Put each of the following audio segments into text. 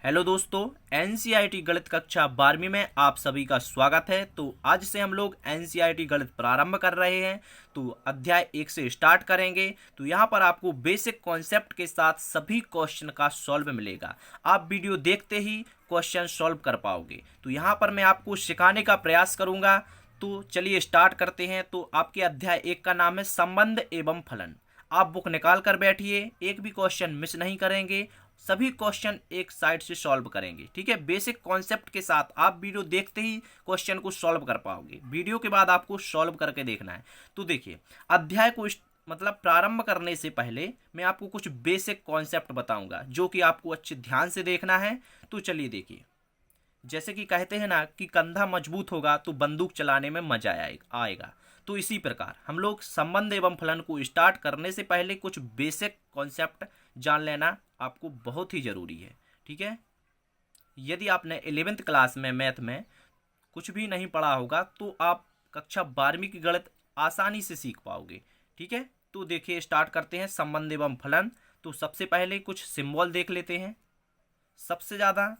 Hello दोस्तों, NCERT गणित कक्षा 12वीं में आप सभी का स्वागत है। तो आज से हम लोग एनसीईआरटी गणित प्रारंभ कर रहे हैं। तो अध्याय 1 से स्टार्ट करेंगे। तो यहाँ पर आपको बेसिक कॉन्सेप्ट के साथ सभी क्वेश्चन का सॉल्व मिलेगा। आप वीडियो देखते ही क्वेश्चन सॉल्व कर पाओगे। तो यहाँ पर मैं आपको सिखाने का प्रयास करूँगा। तो चलिए स्टार्ट करते हैं। तो आपके अध्याय 1 का नाम है संबंध एवं फलन। आप बुक निकाल कर बैठिए, एक भी क्वेश्चन मिस नहीं करेंगे, सभी क्वेश्चन एक साइड से सॉल्व करेंगे। ठीक है, बेसिक कॉन्सेप्ट के साथ आप वीडियो देखते ही क्वेश्चन को सॉल्व कर पाओगे। वीडियो के बाद आपको सॉल्व करके देखना है। तो देखिए, अध्याय को मतलब प्रारंभ करने से पहले मैं आपको कुछ बेसिक कॉन्सेप्ट बताऊंगा जो कि आपको अच्छे ध्यान से देखना है। तो चलिए देखिए, जैसे कि कहते हैं ना कि कंधा मजबूत होगा तो बंदूक चलाने में मजा आएगा। तो इसी प्रकार हम लोग संबंध एवं फलन को स्टार्ट करने से पहले कुछ बेसिक कॉन्सेप्ट जान लेना आपको बहुत ही ज़रूरी है। ठीक है, यदि आपने 11th क्लास में मैथ में कुछ भी नहीं पढ़ा होगा तो आप कक्षा 12वीं की गणित आसानी से सीख पाओगे। ठीक है, तो देखिए स्टार्ट करते हैं संबंध एवं फलन। तो सबसे पहले कुछ सिंबल देख लेते हैं। सबसे ज़्यादा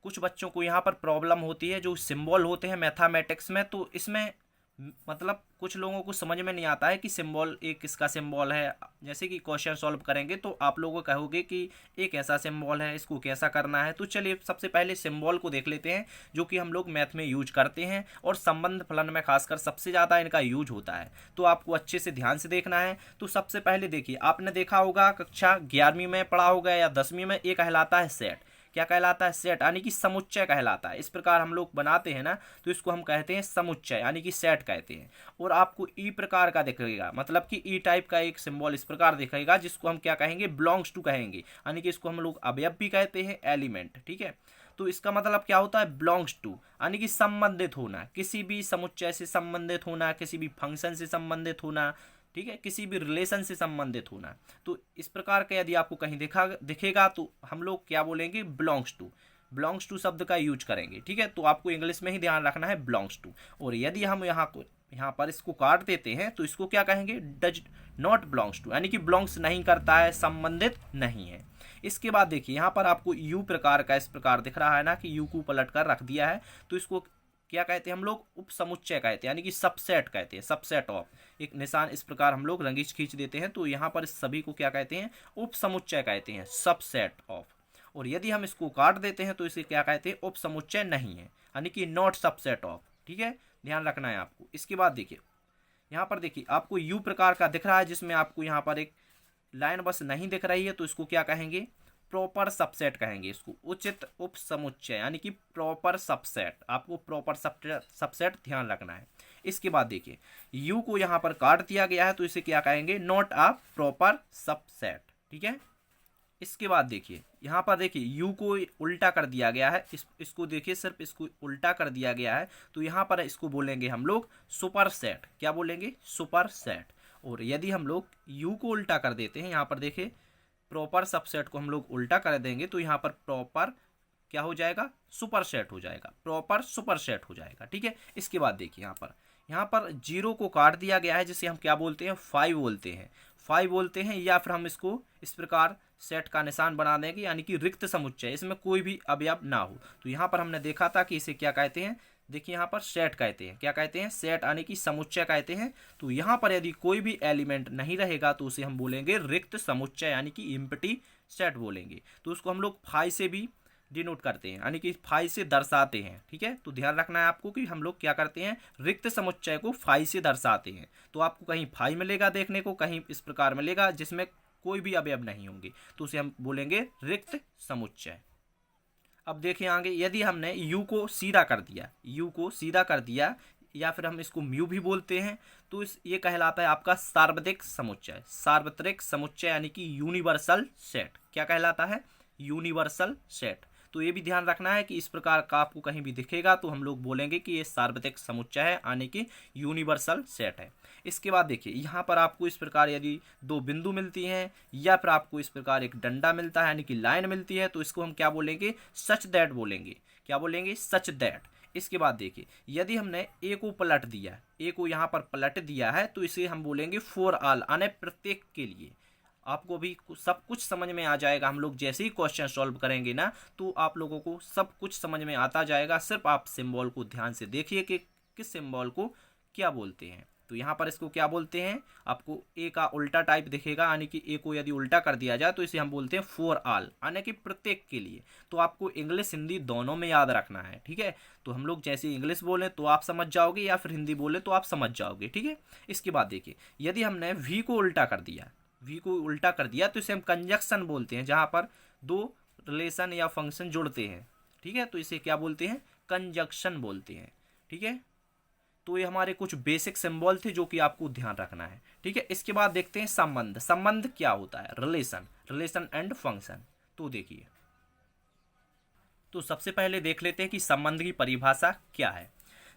कुछ बच्चों को यहाँ पर प्रॉब्लम होती है जो सिंबल होते हैं मैथमेटिक्स में। तो इसमें मतलब कुछ लोगों को समझ में नहीं आता है कि सिंबल एक किसका सिंबल है। जैसे कि क्वेश्चन सॉल्व करेंगे तो आप लोगों को कहोगे कि एक ऐसा सिंबल है, इसको कैसा करना है। तो चलिए सबसे पहले सिंबल को देख लेते हैं जो कि हम लोग मैथ में यूज करते हैं और संबंध फलन में खासकर सबसे ज़्यादा इनका यूज होता है। तो आपको अच्छे से ध्यान से देखना है। तो सबसे पहले देखिए, आपने देखा होगा कक्षा 11वीं में पढ़ा होगा या 10वीं में, एक कहलाता है सेट। क्या कहलाता है? सेट, यानी कि समुच्चय कहलाता है। इस प्रकार हम लोग बनाते हैं ना, तो इसको हम कहते हैं समुच्चय यानी कि सेट कहते हैं। और आपको ई प्रकार का दिखेगा, मतलब कि ई टाइप का एक सिंबल इस प्रकार दिखेगा जिसको हम क्या कहेंगे? बिलोंग्स टू कहेंगे, यानी कि इसको हम लोग अवयव भी कहते हैं, एलिमेंट। ठीक है, तो इसका मतलब क्या होता है? बिलोंग्स टू यानी कि संबंधित होना, किसी भी समुच्चय से संबंधित होना, किसी भी फंक्शन से संबंधित होना। ठीक है, किसी भी रिलेशन से संबंधित होना। तो इस प्रकार का यदि आपको कहीं दिखेगा तो हम लोग क्या बोलेंगे? Belongs to. बिलोंग्स टू शब्द का यूज करेंगे। ठीक है, तो आपको इंग्लिश में ही ध्यान रखना है, बिलोंग्स टू। और यदि हम यहाँ पर इसको काट देते हैं तो इसको क्या कहेंगे? डज नॉट बिलोंग्स टू, यानी कि बिलोंग्स नहीं करता है, संबंधित नहीं है। इसके बाद देखिए, यहाँ पर आपको यू प्रकार का इस प्रकार दिख रहा है ना कि यू को पलट कर रख दिया है। तो इसको क्या कहते हैं? हम लोग उप समुच्चय कहते हैं, यानी कि सबसेट कहते हैं, सबसेट ऑफ। एक निशान इस प्रकार हम लोग रंगीच खींच देते हैं। तो यहाँ पर इस सभी को क्या कहते हैं? उप समुच्चय कहते हैं, सबसेट ऑफ। और यदि हम इसको काट देते हैं तो इसे क्या कहते हैं? उप समुच्चय नहीं है, यानी कि नॉट सबसेट ऑफ। ठीक है, ध्यान रखना है आपको। इसके बाद देखिए, यहाँ पर देखिए आपको यू प्रकार का दिख रहा है जिसमें आपको यहाँ पर एक लाइन बस नहीं दिख रही है। तो इसको क्या कहेंगे? प्रॉपर सबसेट कहेंगे, इसको उचित उप समुच्चय, यानी कि प्रॉपर सबसेट। आपको प्रॉपर सबसेट ध्यान रखना है। इसके बाद देखिए, यू को यहाँ पर काट दिया गया है तो इसे क्या कहेंगे? Not a proper subset. ठीक है, इसके बाद देखिए, यहाँ पर देखिए यू को उल्टा कर दिया गया है। इसको देखिए, सिर्फ इसको उल्टा कर दिया गया है। तो यहाँ पर इसको बोलेंगे हम लोग सुपर सेट। क्या बोलेंगे? Super set. और यदि हम लोग यू को उल्टा कर देते हैं, यहाँ पर देखिए प्रॉपर सबसेट को हम लोग उल्टा कर देंगे तो यहाँ पर प्रॉपर क्या हो जाएगा? सुपर सेट हो जाएगा, प्रॉपर सुपर सेट हो जाएगा। ठीक है, इसके बाद देखिए यहाँ पर जीरो को काट दिया गया है जिसे हम क्या बोलते हैं? 5 बोलते हैं, 5 बोलते हैं। या फिर हम इसको इस प्रकार सेट का निशान बना देंगे, यानी कि रिक्त समुच्चय, इसमें कोई भी अवयव ना हो। तो यहाँ पर हमने देखा था कि इसे क्या कहते हैं? देखिए यहाँ पर सेट कहते हैं। क्या कहते हैं? सेट, यानी कि समुच्चय कहते हैं। तो यहाँ पर यदि कोई भी एलिमेंट नहीं रहेगा तो उसे हम बोलेंगे रिक्त समुच्चय, यानी कि एम्प्टी सेट बोलेंगे। तो उसको हम लोग फाई से भी डिनोट करते हैं, यानी कि फाई से दर्शाते हैं। ठीक है, तो ध्यान रखना है आपको कि हम लोग क्या करते हैं? रिक्त समुच्चय को फाई से दर्शाते हैं। तो आपको कहीं फाई मिलेगा देखने को, कहीं इस प्रकार मिलेगा जिसमें कोई भी अवयव नहीं होंगे, तो उसे हम बोलेंगे रिक्त समुच्चय। अब देखिए आगे, यदि हमने यू को सीधा कर दिया, यू को सीधा कर दिया, या फिर हम इसको म्यू भी बोलते हैं, तो ये कहलाता है आपका सार्वत्रिक समुच्चय। सार्वत्रिक समुच्चय यानी कि यूनिवर्सल सेट। क्या कहलाता है? Universal set. तो ये भी ध्यान रखना है कि इस प्रकार का आपको कहीं भी दिखेगा तो हम लोग बोलेंगे कि ये सार्वत्रिक समुच्चय है, यानी कि यूनिवर्सल सेट है। इसके बाद देखिए, यहाँ पर आपको इस प्रकार यदि दो बिंदु मिलती हैं या फिर आपको इस प्रकार एक डंडा मिलता है, यानी कि लाइन मिलती है, तो इसको हम क्या बोलेंगे? सच दैट बोलेंगे। क्या बोलेंगे? Such that. इसके बाद देखिए, यदि हमने ए को पलट दिया, ए को यहाँ पर पलट दिया है, तो इसे हम बोलेंगे फॉर ऑल, यानी प्रत्येक के लिए। आपको भी सब कुछ समझ में आ जाएगा। हम लोग जैसे ही क्वेश्चन सॉल्व करेंगे ना तो आप लोगों को सब कुछ समझ में आता जाएगा। सिर्फ आप सिंबल को ध्यान से देखिए कि किस सिंबल को क्या बोलते हैं। तो यहाँ पर इसको क्या बोलते हैं, आपको ए का उल्टा टाइप दिखेगा, यानी कि ए को यदि उल्टा कर दिया जाए तो इसे हम बोलते हैं फॉर ऑल, यानी कि प्रत्येक के लिए। तो आपको इंग्लिश हिंदी दोनों में याद रखना है, ठीक है। तो हम लोग जैसे इंग्लिश बोले तो आप समझ जाओगे या फिर हिंदी बोले तो आप समझ जाओगे, ठीक है। इसके बाद देखिए, यदि हमने वी को उल्टा कर दिया, वी को उल्टा कर दिया तो इसे हम कंजक्शन बोलते हैं, जहाँ पर दो रिलेशन या फंक्शन जुड़ते हैं, ठीक है। तो इसे क्या बोलते हैं, कंजक्शन बोलते हैं, ठीक है। तो ये हमारे कुछ बेसिक सिंबल थे जो कि आपको ध्यान रखना है, ठीक है। इसके बाद देखते हैं संबंध। संबंध क्या होता है, रिलेशन, रिलेशन एंड फंक्शन। तो देखिए, तो सबसे पहले देख लेते हैं कि संबंध की परिभाषा क्या है।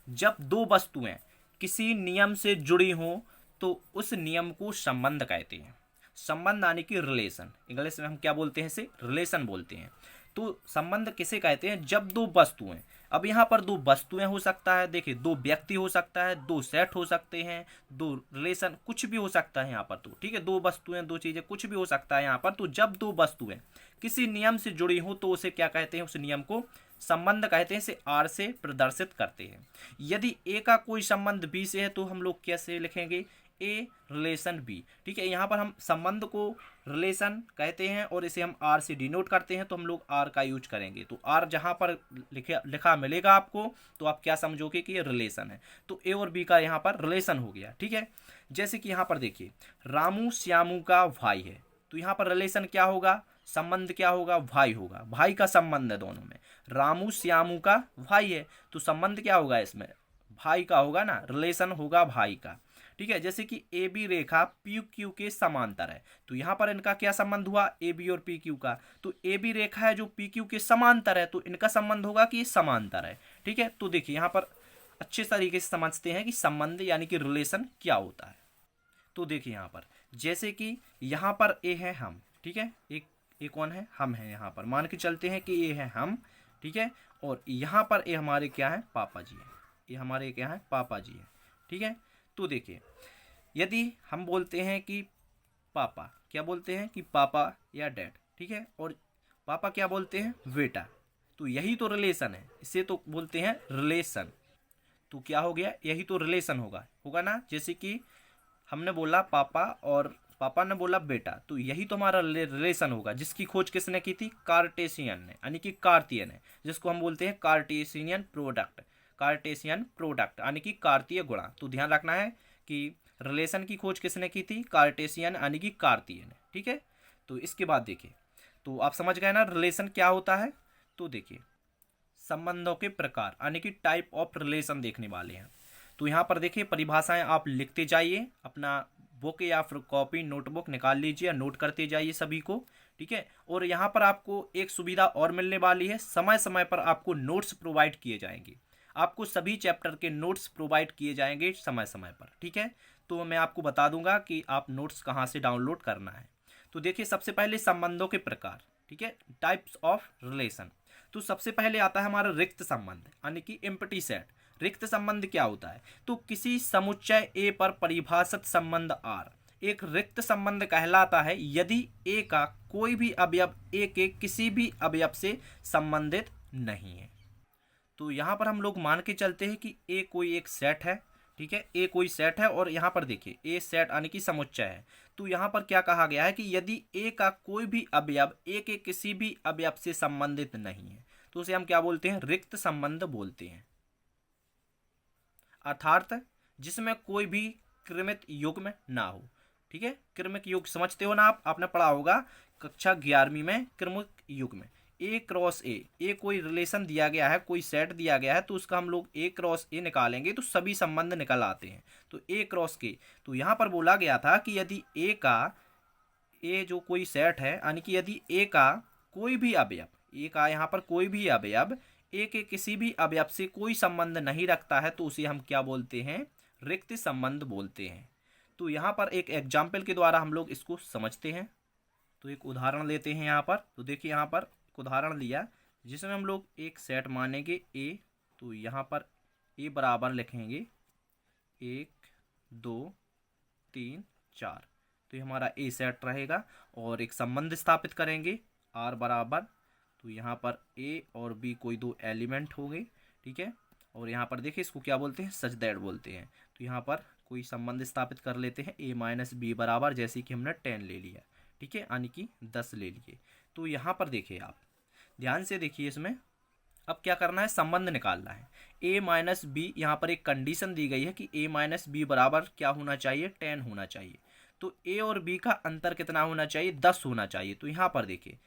जब दो वस्तुएं किसी नियम से जुड़ी हों तो उस नियम को संबंध कहते हैं। संबंध यानी कि रिलेशन, इंग्लिश में हम क्या बोलते हैं, इसे रिलेशन बोलते हैं। तो संबंध किसे कहते हैं, जब दो वस्तुएं, अब यहाँ पर दो वस्तुएं हो सकता है, देखिए दो व्यक्ति हो सकता है, दो सेट हो सकते हैं, दो रिलेशन, कुछ भी हो सकता है यहाँ पर। तो ठीक है, दो वस्तुएं, दो चीजें, कुछ भी हो सकता है यहाँ पर। तो जब दो वस्तुएं किसी नियम से जुड़ी हो तो उसे क्या कहते हैं, उस नियम को संबंध कहते हैं। इसे आर से प्रदर्शित करते हैं। यदि ए का कोई संबंध बी से है तो हम लोग कैसे लिखेंगे, ए रिलेशन बी, ठीक है। यहाँ पर हम संबंध को रिलेशन कहते हैं और इसे हम आर से डिनोट करते हैं, तो हम लोग आर का यूज करेंगे। तो आर जहाँ पर लिखा मिलेगा आपको तो आप क्या समझोगे कि ये रिलेशन है। तो ए और बी का यहाँ पर रिलेशन हो गया, ठीक है। जैसे कि यहाँ पर देखिए, रामू श्यामू का भाई है, तो यहाँ पर रिलेशन क्या होगा, संबंध क्या होगा, भाई होगा, भाई का संबंध है दोनों में। रामू श्यामू का भाई है तो संबंध क्या होगा, इसमें भाई का होगा ना, रिलेशन होगा भाई का, ठीक है। जैसे कि ए बी रेखा पी क्यू के समांतर है, तो यहाँ पर इनका क्या संबंध हुआ, ए बी और पी क्यू का। तो ए बी रेखा है जो पी क्यू के समांतर है, तो इनका संबंध होगा कि ये समांतर है, ठीक है। तो देखिए यहाँ पर अच्छे तरीके से समझते हैं कि संबंध यानी कि रिलेशन क्या होता है। तो देखिए यहाँ पर, जैसे कि यहाँ पर ए है हम, ठीक है, एक कौन है, हम है। यहाँ पर मान के चलते हैं कि ये है हम, ठीक है। और यहाँ पर ये हमारे क्या है, पापा जी है, ये हमारे क्या है, पापा जी है, ठीक है। तो देखिए, यदि हम बोलते हैं कि पापा, क्या बोलते हैं कि पापा या डैड, ठीक है, और पापा क्या बोलते हैं, बेटा, तो यही तो रिलेशन है, इसे तो बोलते हैं रिलेशन। तो क्या हो गया, यही तो रिलेशन होगा होगा ना। जैसे कि हमने बोला पापा और पापा ने बोला बेटा, तो यही तो हमारा रिलेशन होगा, जिसकी खोज किसने की थी, कार्टेशियन ने, यानी कि कार्तीय ने, जिसको हम बोलते हैं कार्टेशियन प्रोडक्ट, कार्टेशियन प्रोडक्ट यानी कि कार्तीय गुणा। तो ध्यान रखना है कि रिलेशन की खोज किसने की थी, कार्टेशियन यानी कि कार्तीय ने, ठीक है। तो इसके बाद देखिए, तो आप समझ गए ना रिलेशन क्या होता है। तो देखिए, संबंधों के प्रकार यानी कि टाइप ऑफ रिलेशन देखने वाले हैं। तो यहाँ पर देखिए, परिभाषाएं आप लिखते जाइए, अपना बुक या फिर कॉपी नोटबुक निकाल लीजिए, नोट करते जाइए सभी को, ठीक है। और यहाँ पर आपको एक सुविधा और मिलने वाली है, समय समय पर आपको नोट्स प्रोवाइड किए जाएंगे, आपको सभी चैप्टर के नोट्स प्रोवाइड किए जाएंगे समय समय पर, ठीक है। तो मैं आपको बता दूंगा कि आप नोट्स कहाँ से डाउनलोड करना है। तो देखिए, सबसे पहले संबंधों के प्रकार, ठीक है, टाइप्स ऑफ रिलेशन। तो सबसे पहले आता है हमारा रिक्त संबंध यानी कि एम्प्टी सेट। रिक्त संबंध क्या होता है, तो किसी समुच्चय ए पर परिभाषित संबंध आर एक रिक्त संबंध कहलाता है यदि ए का कोई भी अवयव ए के किसी भी अवयव से संबंधित नहीं है। तो यहाँ पर हम लोग मान के चलते हैं कि ए कोई एक सेट है, ठीक है, ए कोई सेट है और यहाँ पर देखिए ए सेट यानी कि समुच्चय है। तो यहाँ पर क्या कहा गया है कि यदि ए का कोई भी अवयव ए के किसी भी अवयव से संबंधित नहीं है तो उसे हम क्या बोलते हैं, रिक्त संबंध बोलते हैं। अर्थात जिसमें कोई भी क्रमित युग्म ना हो, ठीक है। क्रमिक युग्म समझते हो ना आप, आपने पढ़ा होगा कक्षा 11वीं में, क्रमिक युग्म ए क्रॉस ए कोई रिलेशन दिया गया है, कोई सेट दिया गया है, तो उसका हम लोग ए क्रॉस ए निकालेंगे तो सभी संबंध निकल आते हैं। तो ए क्रॉस के, तो यहाँ पर बोला गया था कि यदि ए जो कोई सेट है यानी कि यदि ए का कोई भी अवयव, ए का यहाँ पर कोई भी अवयव ए के किसी भी अवयव से कोई संबंध नहीं रखता है तो उसे हम क्या बोलते हैं, रिक्त संबंध बोलते हैं। तो यहाँ पर एक एग्जाम्पल के द्वारा हम लोग इसको समझते हैं। तो एक उदाहरण लेते हैं यहाँ पर। तो देखिए, यहाँ पर एक उदाहरण लिया जिसमें हम लोग एक सेट मानेंगे ए। तो यहाँ पर ए बराबर लिखेंगे 1 2 3 4। तो ये हमारा ए सेट रहेगा। और एक संबंध स्थापित करेंगे आर बराबर, तो यहाँ पर ए और बी कोई दो एलिमेंट होंगे, ठीक है। और यहाँ पर देखिए इसको क्या बोलते हैं, सच दैट बोलते हैं। तो यहाँ पर कोई संबंध स्थापित कर लेते हैं, ए माइनस बी बराबर, जैसे कि हमने 10 ले लिया, ठीक है, यानी कि 10 ले लिए। तो यहाँ पर देखिए आप ध्यान से देखिए, इसमें अब क्या करना है, संबंध निकालना है। ए माइनस बी, यहाँ पर एक कंडीशन दी गई है कि ए माइनस बी बराबर क्या होना चाहिए, 10 होना चाहिए। तो ए और बी का अंतर कितना होना चाहिए, 10 होना चाहिए। तो यहाँ पर देखिए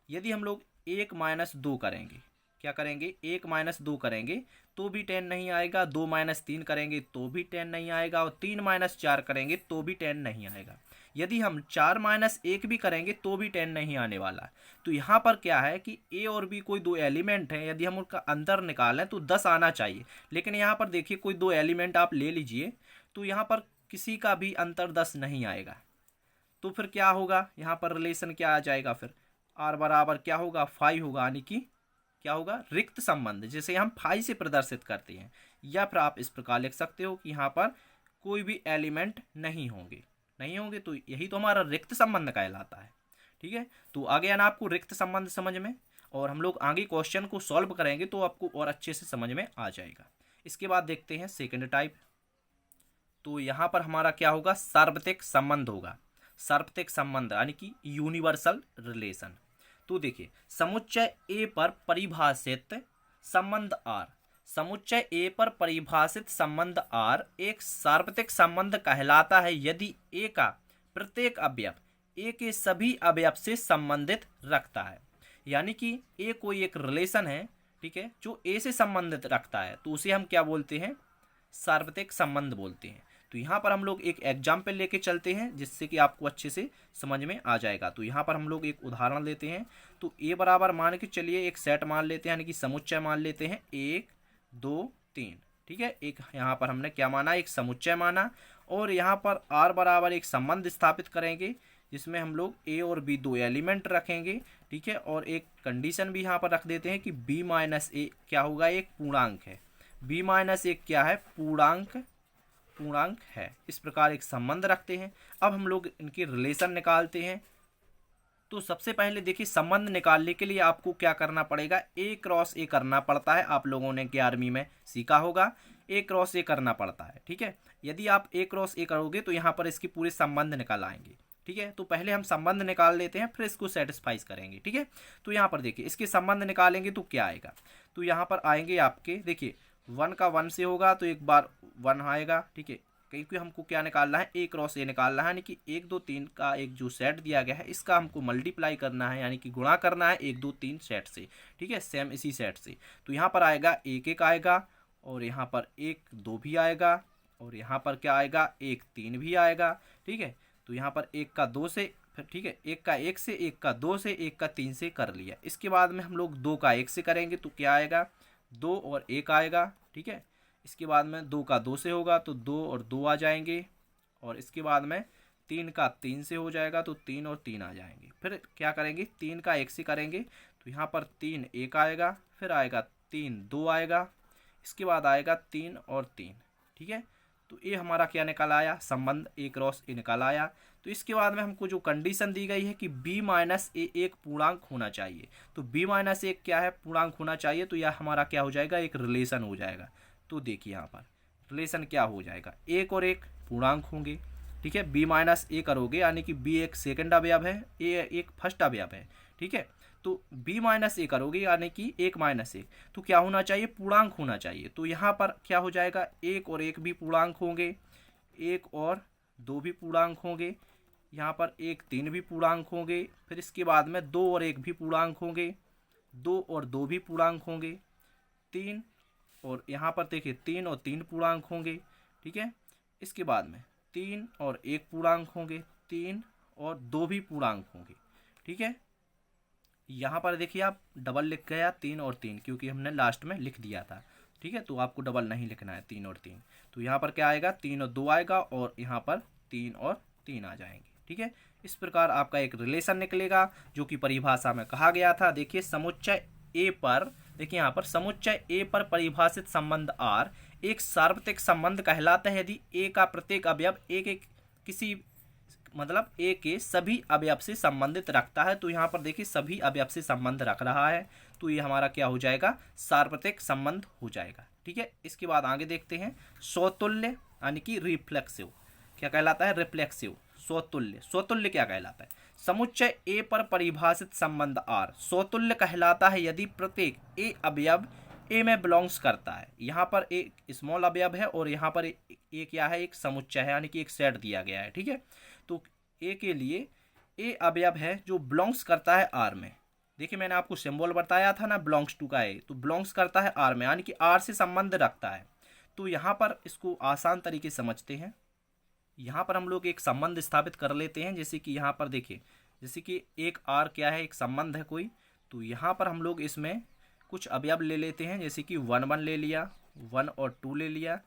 यदि हम लोग 1 माइनस 2 करेंगे, क्या करेंगे, 1 माइनस 2 करेंगे तो भी 10 नहीं आएगा, 2 माइनस 3 करेंगे तो भी 10 नहीं आएगा, और 3 माइनस 4 करेंगे तो भी 10 नहीं आएगा। यदि हम 4 माइनस 1 भी करेंगे तो भी 10 नहीं आने वाला। तो यहाँ पर क्या है कि ए और बी कोई दो एलिमेंट हैं, यदि हम उनका अंतर निकालें तो 10 आना चाहिए। लेकिन यहाँ पर देखिए कोई दो एलिमेंट आप ले लीजिए, तो यहाँ पर किसी का भी अंतर 10 नहीं आएगा। तो फिर क्या होगा, यहाँ पर रिलेशन क्या आ जाएगा, फिर आर बराबर क्या होगा, 5 होगा, यानी कि क्या होगा, रिक्त संबंध, जिसे हम फाई से प्रदर्शित करते हैं। या फिर आप इस प्रकार लिख सकते हो कि यहाँ पर कोई भी एलिमेंट नहीं होंगे, तो यही तो हमारा रिक्त संबंध कहलाता है, ठीक है। तो आ गया ना आपको रिक्त संबंध समझ में, और हम लोग आगे क्वेश्चन को सॉल्व करेंगे तो आपको और अच्छे से समझ में आ जाएगा। इसके बाद देखते हैं सेकेंड टाइप। तो यहाँ पर हमारा क्या होगा, सार्वत्रिक संबंध होगा, सार्वत्रिक संबंध यानी कि यूनिवर्सल रिलेशन। तो देखिए समुच्चय ए पर परिभाषित संबंध आर, समुच्चय ए पर परिभाषित संबंध आर एक सार्वत्रिक संबंध कहलाता है यदि ए का प्रत्येक अवयव ए के सभी अवयव से संबंधित रखता है। यानी कि ए कोई एक रिलेशन है, ठीक है, जो ए से संबंधित रखता है, तो उसे हम क्या बोलते हैं, सार्वत्रिक संबंध बोलते हैं। तो यहाँ पर हम लोग एक एग्जाम्पल लेके चलते हैं जिससे कि आपको अच्छे से समझ में आ जाएगा। तो यहाँ पर हम लोग एक उदाहरण लेते हैं। तो ए बराबर मान के चलिए एक सेट मान लेते हैं, यानी कि समुच्चय मान लेते हैं 1 2 3, ठीक है। एक यहाँ पर हमने क्या माना, एक समुच्चय माना। और यहाँ पर आर बराबर एक संबंध स्थापित करेंगे जिसमें हम लोग ए और बी दो एलिमेंट रखेंगे, ठीक है। और एक कंडीशन भी यहाँ पर रख देते हैं कि बी माइनस ए क्या होगा, एक पूर्णांक है, बी माइनस ए क्या है, पूर्णांक है। इस प्रकार एक संबंध रखते हैं। अब हम लोग इनकी रिलेशन निकालते हैं। तो सबसे पहले देखिए संबंध निकालने के लिए आपको क्या करना पड़ेगा, ए क्रॉस ए करना पड़ता है। आप लोगों ने 11वीं में सीखा होगा, ए क्रॉस ए करना पड़ता है, ठीक है। यदि आप ए क्रॉस ए करोगे तो यहाँ पर इसके पूरे संबंध निकाल आएंगे, ठीक है। तो पहले हम संबंध निकाल लेते हैं, फिर इसको सेटिस्फाइज करेंगे, ठीक है। तो यहाँ पर देखिए इसके संबंध निकालेंगे तो क्या आएगा, तो यहाँ पर आएंगे आपके, देखिए 1 का 1 से होगा तो एक बार 1 आएगा, ठीक है, क्योंकि हमको क्या निकालना है, ए क्रॉस ए निकालना है, यानी कि 1 2 3 का एक जो सेट दिया गया है इसका हमको मल्टीप्लाई करना है, यानी कि गुणा करना है 1 2 3 सेट से, ठीक है, सेम इसी सेट से। तो यहाँ पर आएगा 1 1 आएगा, और यहाँ पर 1 2 भी आएगा, और यहाँ पर क्या आएगा, 1 3 भी आएगा, ठीक है। तो यहाँ पर 1 का 2 से, फिर ठीक है, 1 का 1 से, 1 का 2 से, 1 का 3 से कर लिया। इसके बाद में हम लोग 2 का 1 से करेंगे तो क्या आएगा, 2 और 1 आएगा, ठीक है। इसके बाद में 2 का 2 से होगा तो 2 और 2 आ जाएंगे, और इसके बाद में 3 का 3 से हो जाएगा तो 3 और 3 आ जाएंगे। फिर क्या करेंगे, 3 का 1 से करेंगे तो यहाँ पर 3 1 आएगा, फिर आएगा 3 2 आएगा, इसके बाद आएगा 3 और 3, ठीक है। तो ये हमारा क्या निकल आया, संबंध ए क्रॉस ए निकल आया। तो इसके बाद में हमको जो कंडीशन दी गई है कि b माइनस ए एक पूर्णांक होना चाहिए, तो b माइनस ए क्या है, पूर्णांक होना चाहिए। तो यह हमारा क्या हो जाएगा, एक रिलेशन हो जाएगा। तो देखिए यहाँ पर रिलेशन क्या हो जाएगा, 1 और 1 पूर्णांक होंगे, ठीक है। b माइनस ए करोगे यानी कि b एक सेकंड अवयव है, a एक फर्स्ट अवयव है, ठीक है। तो b माइनस ए करोगे यानी कि 1 माइनस 1, तो क्या होना चाहिए, पूर्णांक होना चाहिए। तो यहाँ पर क्या हो जाएगा, 1 और 1 भी पूर्णांक होंगे, 1 और 2 भी पूर्णांक होंगे, यहाँ पर 1 3 भी पूर्णांक होंगे, फिर इसके बाद में 2 और 1 भी पूर्णांक होंगे, 2 और 2 भी पूर्णांक होंगे, 3 और यहाँ पर देखिए 3 और 3 पूर्णांक होंगे, ठीक है। इसके बाद में 3 और 1 पूर्णांक होंगे, 3 और 2 भी पूर्णांक होंगे, ठीक है। यहाँ पर देखिए आप डबल लिख गया 3 और 3, क्योंकि हमने लास्ट में लिख दिया था, ठीक है। तो आपको डबल नहीं लिखना है, 3 और 3। तो यहाँ पर क्या आएगा, 3 और 2 आएगा, और यहाँ पर 3 और 3 आ जाएंगे, ठीक है। इस प्रकार आपका एक रिलेशन निकलेगा जो कि परिभाषा में कहा गया था। देखिए समुच्चय ए पर, देखिए यहाँ पर समुच्चय ए पर परिभाषित संबंध आर एक सार्वत्रिक संबंध कहलाता है यदि ए का प्रत्येक अवयव एक किसी मतलब ए के सभी अवयव से संबंधित रखता है। तो यहाँ पर देखिए सभी अवयव से संबंध रख रहा है, तो ये हमारा क्या हो जाएगा, सार्वत्रिक संबंध हो जाएगा। ठीक है, इसके बाद आगे देखते हैं स्वतुल्य यानी कि रिफ्लेक्सिव क्या कहलाता है, रिफ्लेक्सिव। स्वतुल्य, स्वतुल्य क्या कहलाता है, समुच्चय ए पर परिभाषित संबंध आर स्वतुल्य कहलाता है यदि प्रत्येक ए अवयव ए में बिलोंग्स करता है। यहाँ पर एक स्मॉल अवयव है और यहाँ पर ए क्या है, एक समुच्चय है यानी कि एक सेट दिया गया है। ठीक है, तो ए के लिए ए अवयव है जो बिलोंग्स करता है आर में। देखिए मैंने आपको सिंबल बताया था ना बिलोंग्स टू का, ए तो बिलोंग्स करता है आर में यानी कि आर से संबंध रखता है। तो यहाँ पर इसको आसान तरीके से समझते हैं। यहाँ पर हम लोग एक संबंध स्थापित कर लेते हैं, जैसे कि यहाँ पर देखिए, जैसे कि एक आर क्या है, एक संबंध है कोई, तो यहाँ पर हम लोग इसमें कुछ अवयव ले लेते हैं, जैसे कि 1 1 ले लिया, 1 और 2 ले लिया,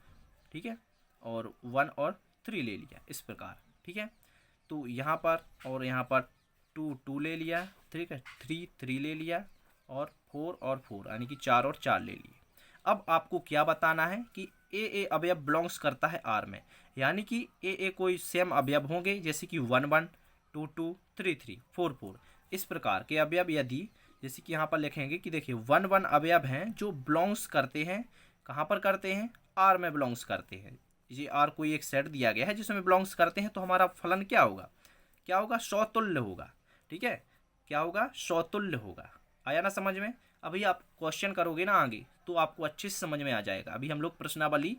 ठीक है, और 1 और 3 ले लिया, इस प्रकार। ठीक है, तो यहाँ पर और यहाँ पर 2 2 ले लिया, ठीक है, 3 3 ले लिया, और 4 और 4 यानी कि 4 और 4 ले लिए। अब आपको क्या बताना है कि ए अवयव बिलोंग्स करता है आर में, यानी कि ए कोई सेम अवयव होंगे, जैसे कि 1 1 2 2 3 3 4 4 इस प्रकार के अवयव यदि, जैसे कि यहाँ पर लिखेंगे कि देखिए 1 1 अवयव हैं जो बिलोंग्स करते हैं, कहाँ पर करते हैं, आर में बिलोंग्स करते हैं। ये आर कोई एक सेट दिया गया है जिसमें बिलोंग्स करते हैं, तो हमारा फलन क्या होगा, क्या होगा, स्वतुल्य होगा। ठीक है, क्या होगा, स्वतुल्य होगा। आया ना समझ में। अभी आप क्वेश्चन करोगे ना आगे तो आपको अच्छे से समझ में आ जाएगा। अभी हम लोग प्रश्नावली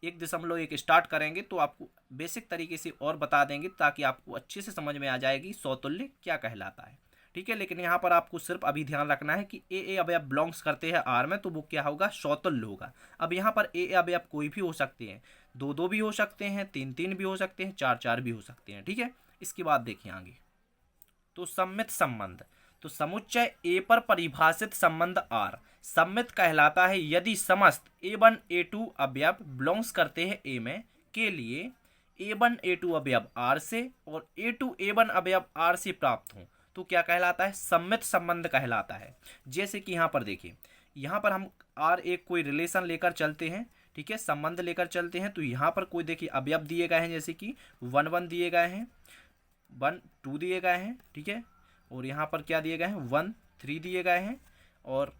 1.1 स्टार्ट करेंगे तो आपको बेसिक तरीके से और बता देंगे, ताकि आपको अच्छे से समझ में आ जाएगी स्वतुल्य क्या कहलाता है। ठीक है, लेकिन यहाँ पर आपको सिर्फ अभी ध्यान रखना है कि ए अवयव बिलोंग्स करते हैं आर में, तो वो क्या होगा, स्वतुल्य होगा। अब यहाँ पर ए अवयव कोई भी हो सकते हैं, 2 2 भी हो सकते हैं, 3 3 भी हो सकते हैं, 4 4 भी हो सकते हैं। ठीक है, इसके बाद देखिए आगे, तो सम्मित संबंध। तो समुच्चय ए पर परिभाषित संबंध आर सम्मित कहलाता है यदि समस्त A1 A2 अवयव बिलोंग्स करते हैं ए में के लिए A1 A2 अवयव आर से और A2 A1 अवयव आर से प्राप्त हों, तो क्या कहलाता है, सम्मित संबंध कहलाता है। जैसे कि यहाँ पर देखिए, यहाँ पर हम आर एक कोई रिलेशन लेकर चलते हैं, ठीक है, संबंध लेकर चलते हैं, तो यहाँ पर कोई देखिए अवयव दिए गए हैं, जैसे कि 1 1 दिए गए हैं, 1 2 दिए गए हैं, ठीक है, और यहाँ पर क्या दिए गए हैं, 1 3 दिए गए हैं, और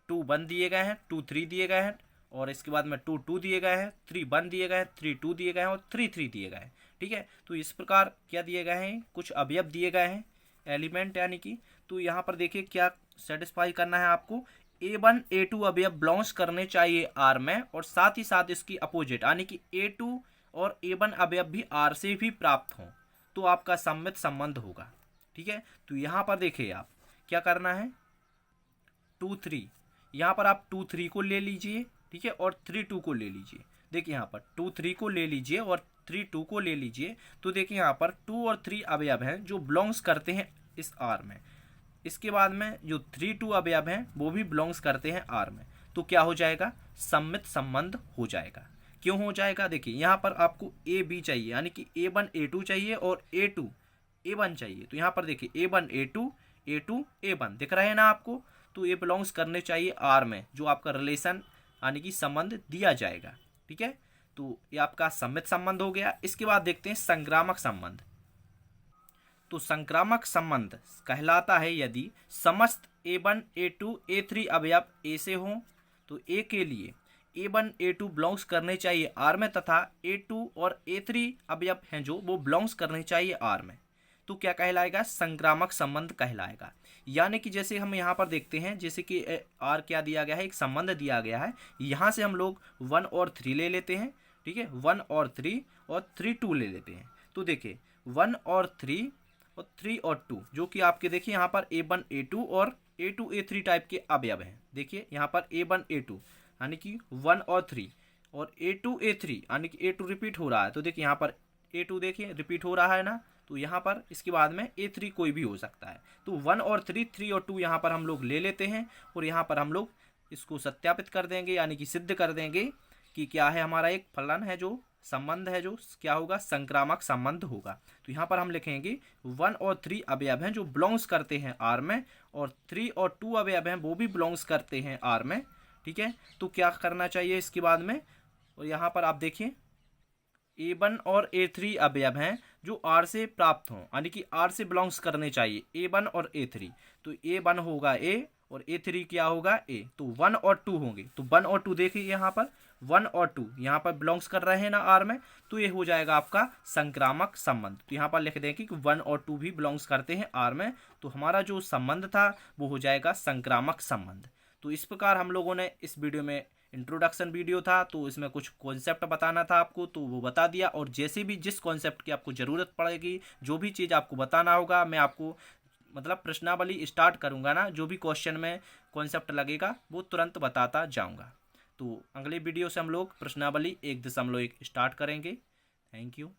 2 1 दिए गए हैं, 2 3 दिए गए हैं, और इसके बाद में 2 2 दिए गए हैं, 3 1 दिए गए हैं, 3 2 दिए गए हैं, और 3 3 दिए गए हैं। ठीक है, तो इस प्रकार क्या दिए गए हैं, कुछ अवयव दिए गए हैं, एलिमेंट यानी कि। तो यहाँ पर देखिए क्या सेटिस्फाई करना है आपको, A1 A2 अवयव बिलोंग्स करने चाहिए आर में, और साथ ही साथ इसकी अपोजिट यानी कि A2 और A1 अवयव भी आर से भी प्राप्त हों, तो आपका सम्मित संबंध होगा। ठीक है, तो यहाँ पर देखिए आप क्या करना है, 2 3 यहाँ पर आप 2 3 को ले लीजिए, ठीक है, और 3 2 को ले लीजिए। देखिए यहाँ पर 2 3 को ले लीजिए और 3 2 को ले लीजिए, तो देखिए यहाँ पर 2 और 3 अवयव हैं जो बिलोंग्स करते हैं इस आर में। इसके बाद में जो 3 2 अवयव हैं वो भी बिलोंग्स करते हैं आर में, तो क्या हो जाएगा, सम्मित संबंध हो जाएगा। क्यों हो जाएगा, देखिए यहाँ पर आपको ए बी चाहिए, यानी कि A1 A2 चाहिए और A2 A1 चाहिए। तो यहाँ पर देखिए A1 A2 A2 A1 दिख रहा है ना आपको, तो ये बिलोंग्स करने चाहिए आर में, जो आपका रिलेशन यानी कि संबंध दिया जाएगा। ठीक है, तो ये आपका सम्मित संबंध हो गया। इसके बाद देखते हैं संक्रामक संबंध। तो संक्रामक संबंध कहलाता है यदि समस्त A1 A2 A3 अवयव ए से हों, तो ए के लिए A1 A2 बिलोंग्स करने चाहिए आर में, तथा A2 और A3 अवयव हैं जो वो बिलोंग्स करने चाहिए आर में, तो क्या कहलाएगा, संक्रामक संबंध कहलाएगा। यानी कि जैसे हम यहाँ पर देखते हैं, जैसे कि आर क्या दिया गया है, एक संबंध दिया गया है, यहाँ से हम लोग 1 और 3 ले लेते हैं, ठीक है, 1 और 3 और 3 2 ले लेते हैं। तो देखिए 1 और 3 और 3 और 2 जो कि आपके देखिए यहाँ पर A1 A2 और A2 A3 टाइप के अवयव हैं। देखिए यहाँ पर A1 A2 यानी कि 1 और 3 और A2 A3 यानी कि A2 रिपीट हो रहा है, तो देखिए यहाँ पर A2 देखिए रिपीट हो रहा है ना, तो यहाँ पर इसके बाद में A3 कोई भी हो सकता है। तो 1 और 3 3 और 2 यहाँ पर हम लोग ले लेते हैं, और यहाँ पर हम लोग इसको सत्यापित कर देंगे, यानी कि सिद्ध कर देंगे कि क्या है, हमारा एक फलन है जो संबंध है, जो क्या होगा, संक्रामक संबंध होगा। तो यहाँ पर हम लिखेंगे 1 और 3 अवयव हैं जो बिलोंग्स करते हैं आर में, और 3 और 2 अवयव हैं वो भी बिलोंग्स करते हैं आर में। ठीक है, तो क्या करना चाहिए इसके बाद में, और यहाँ पर आप देखिए A1 और A3 अवयव हैं जो आर से प्राप्त हों, यानी कि आर से बिलोंग्स करने चाहिए, A1 और A3। तो A1 होगा A और A3 क्या होगा A। तो 1 और 2 होंगे। तो 1 और 2 देखिए यहाँ पर 1 और 2 यहाँ पर बिलोंग्स कर रहे हैं ना आर में, तो ये हो जाएगा आपका संक्रामक संबंध। तो यहाँ पर लिख दें कि 1 और 2 भी बिलोंग्स करते हैं आर में, तो हमारा जो संबंध था वो हो जाएगा संक्रामक संबंध। तो इस प्रकार हम लोगों ने इस वीडियो में, इंट्रोडक्शन वीडियो था तो इसमें कुछ कॉन्सेप्ट बताना था आपको, तो वो बता दिया। और जैसे भी जिस कॉन्सेप्ट की आपको ज़रूरत पड़ेगी, जो भी चीज़ आपको बताना होगा, मैं आपको मतलब प्रश्नावली स्टार्ट करूँगा ना, जो भी क्वेश्चन में कॉन्सेप्ट लगेगा वो तुरंत बताता जाऊँगा। तो अगले वीडियो से हम लोग प्रश्नावली 1.1 स्टार्ट करेंगे। Thank you.